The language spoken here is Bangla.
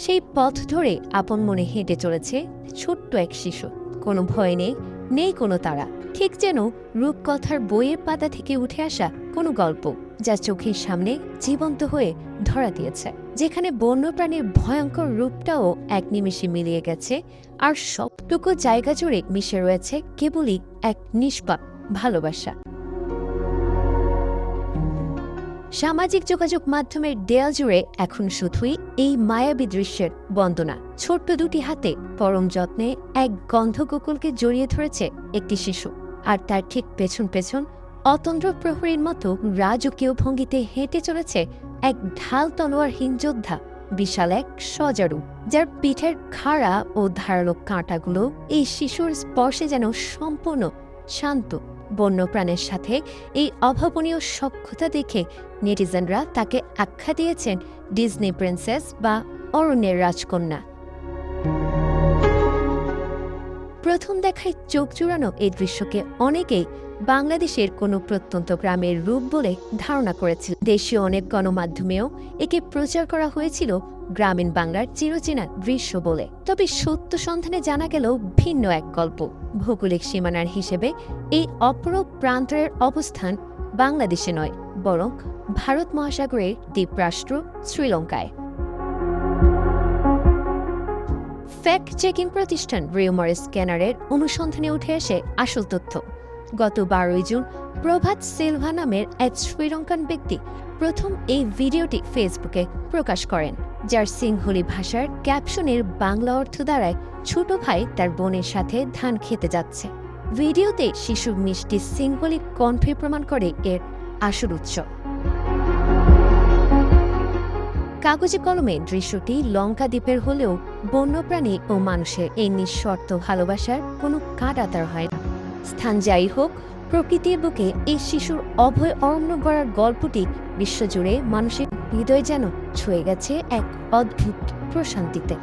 সেই পথ ধরে আপন মনে হেঁটে চলেছে ছোট্ট এক শিশু। কোনো ভয় নেই, নেই কোনো তাড়া, ঠিক যেন রূপকথার বইয়ের পাতা থেকে উঠে আসা কোনো গল্প, যা চোখের সামনে জীবন্ত হয়ে ধরা দিয়েছে, যেখানে বন্যপ্রাণীর ভয়ঙ্কর রূপটাও এক নিমেষে মিলিয়ে গেছে, আর সবটুকু জায়গা জুড়ে মিশে রয়েছে কেবলই এক নিষ্পাপ ভালোবাসা। সামাজিক যোগাযোগ মাধ্যমের দেয়াল জুড়ে এখন শুধুই এই মায়াবী দৃশ্যের বন্দনা। ছোট্ট দুটি হাতে পরম যত্নে এক গন্ধগোকুলকে জড়িয়ে ধরেছে একটি শিশু, আর তার ঠিক পেছন পেছন অতন্দ্র প্রহরীর মতো রাজকীয় ভঙ্গিতে হেঁটে চলেছে এক ঢাল তলোয়ারহীন যোদ্ধা, বিশাল এক সজারু, যার পিঠের খাড়া ও ধারালো কাঁটাগুলো এই শিশুর স্পর্শে যেন সম্পূর্ণ শান্ত। বন্যপ্রাণের সাথে এই অভাবনীয় সখ্যতা দেখে নেটিজেনরা তাকে আখ্যা দিয়েছেন ডিজনি প্রিন্সেস বা অরণ্যের রাজকন্যা। প্রথম দেখায় চোখ জুড়ানো এই দৃশ্যকে অনেকেই বাংলাদেশের কোনো প্রত্যন্ত গ্রামের রূপ বলে ধারণা করেছিল। দেশীয় অনেক গণমাধ্যমেও একে প্রচার করা হয়েছিল গ্রামীণ বাংলার চিরচেনা দৃশ্য বলে। তবে সত্য সন্ধানে জানা গেল ভিন্ন এক গল্প। ভৌগোলিক সীমানার হিসেবে এই অপরূপ প্রান্তরের অবস্থান বাংলাদেশে নয়, বরং ভারত মহাসাগরের দ্বীপরাষ্ট্র শ্রীলঙ্কায়। ফ্যাক্ট চেকিং প্রতিষ্ঠান রিউমার স্ক্যানারের অনুসন্ধানে উঠে আসে আসল তথ্য। গত 12 জুন প্রভাত সিলভা নামের এক শ্রীলঙ্কান ব্যক্তি প্রথম এই ভিডিওটি ফেসবুকে প্রকাশ করেন, যার সিংহলি ভাষার ক্যাপশনের বাংলা অর্থ দাঁড়ায় ছোট ভাই তার বোনের সাথে ধান খেতে যাচ্ছে। ভিডিওতে শিশুর মিষ্টি সিংহলি কণ্ঠে প্রমাণ করে এর আসল উৎস। কাগজে কলমে দৃশ্যটি লঙ্কা দ্বীপের হলেও বন্যপ্রাণী ও মানুষের এই নিঃশর্ত ভালোবাসার কোনো কাঁটাতার হয় না। স্থান যাই হোক, প্রকৃতির বুকে এই শিশুর অভয় অরণ্য গড়ার গল্পটি বিশ্বজুড়ে মানুষের হৃদয় যেন ছুঁয়ে গেছে এক অদ্ভুত প্রশান্তিতে।